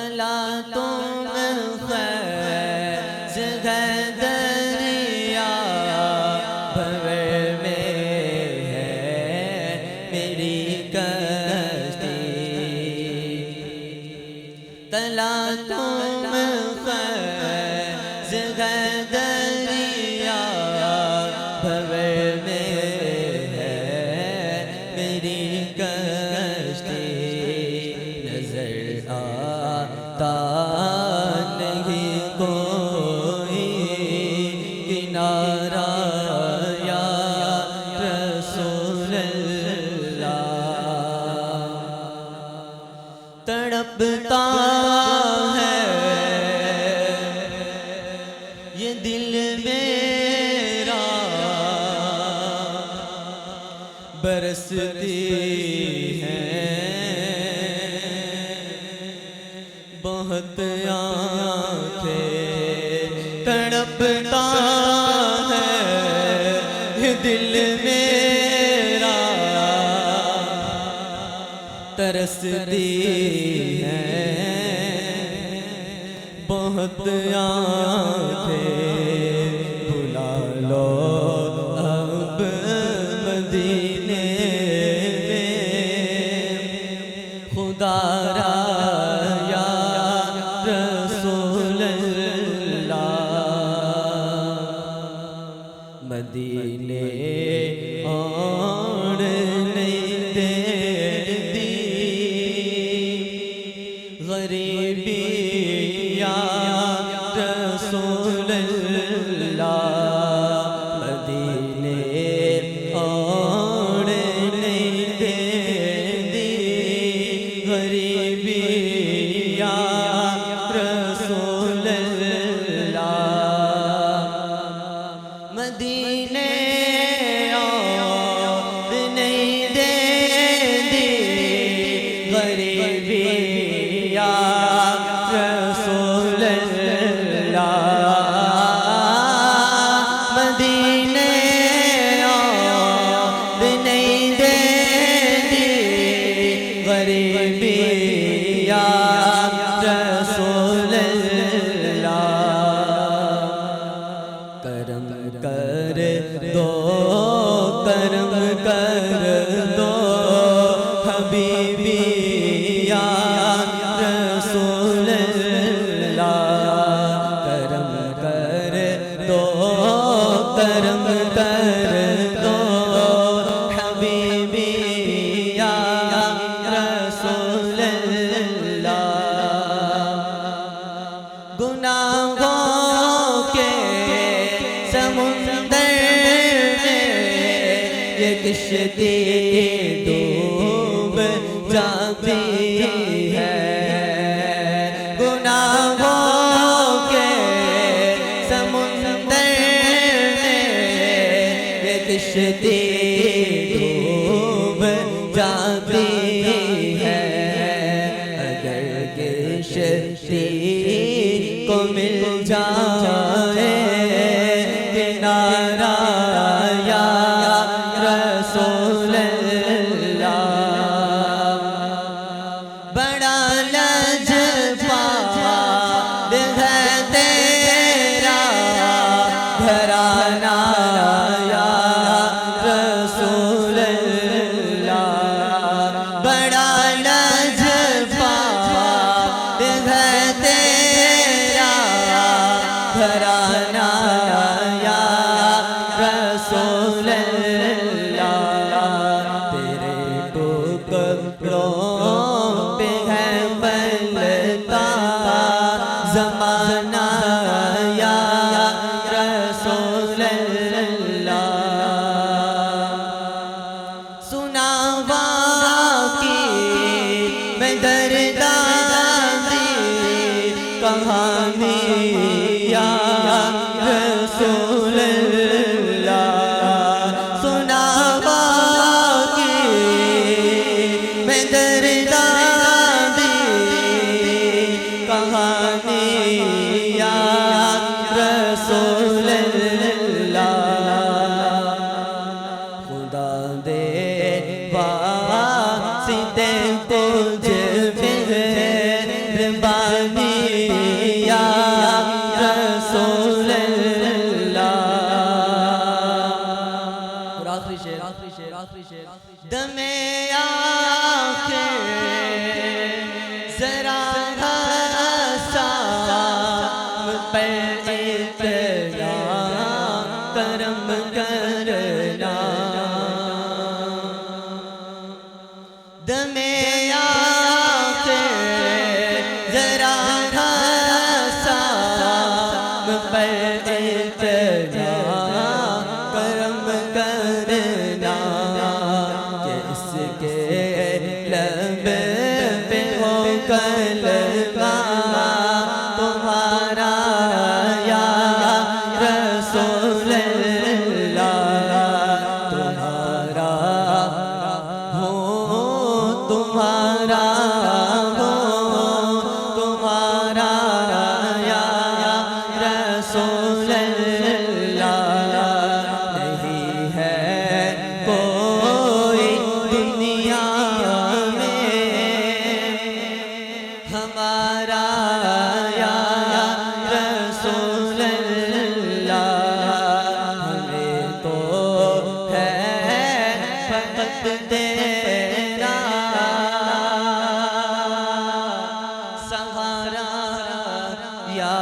تلا تم خیز ہے دریا بھور میں ہے میری کشتی تلا تم خیز ہے دریا بھور میں ہے میری کشتی نظر آتا نہیں کوئی کنارہ یا رسول اللہ تڑپتا ہے یہ دل میرا برستی ہے بہت آنکھیں تڑپتا ہے یہ دل میرا ترستی ہے بہت آنکھیں بلا لو اب مدینے میں خدا را یا رسول اللہ مدینے اور نہیں دیتی غریبی یا رسول اللہ مدینے اور نہیں دیتی غریبی یا رسول اللہ مدینے اور نہیں دیتی غریبی یا رسول اللہ مدینے اور نہیں دیتی غریبی یا رسول اللہ کرم کر دو کرم کر دو حبیبی یا رسول اللہ کرم کر دو کرم کر دو حبیبی یا رسول اللہ گناہوں کے سمندر میں یہ کشتی ڈوب جاتی ہے گناہوں کے سمندر میں یہ کشتی ڈوب جاتی ہے اگر کشتی کو مل جائے کنارہ یا رسول اللہ بڑا لجپال ہے تیرا گھرانہ یا رسول اللہ بڑا لجپال ہے تیرا گھرانہ یا رسول اللہ تیرے ٹکڑوں پہ ہے پلتا زمانہ یا رسول اللہ سنا واقعی میں درداندی کہانی یا رسول اللہ سنا واقعی میں درداندی کہانی یا رسول اللہ خدا دے واسطے تجھ میزبانی یا رسول اللہ. اور آخری شعر دم آخر ذرا حسام پر اتنا کرم کرنا. دم آخر ذرا حسام پر اتنا کرم کرنا کہ اس کے لب پہ ہو کلمہ تمہارا یا رسول اللہ. تمہارا ہو تمہارا ہو تمہارا یا رسول اللہ. نہیں ہے کوئی دنیا میں ہمارا یا رسول اللہ. ہمیں تو ہے فقط تیرا سہارا یا